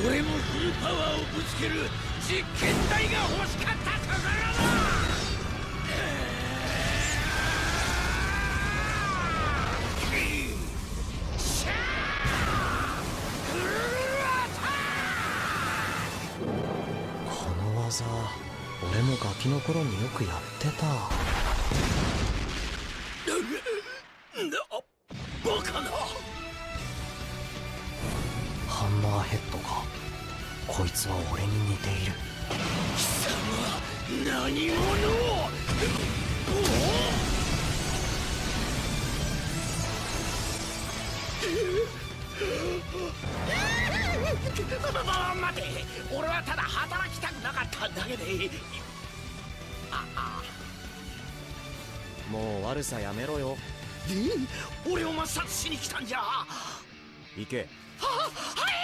俺もフルパワーをぶつける実験台が欲しかったところだ。この技俺もガキの頃によくやってた。バカな。ハンマーヘッドか。こいつは俺に似ている。貴様何者。待て、俺はただ働きたくなかっただけで。もう悪さやめろよ。俺を抹殺しに来たんじゃ。行け。はい。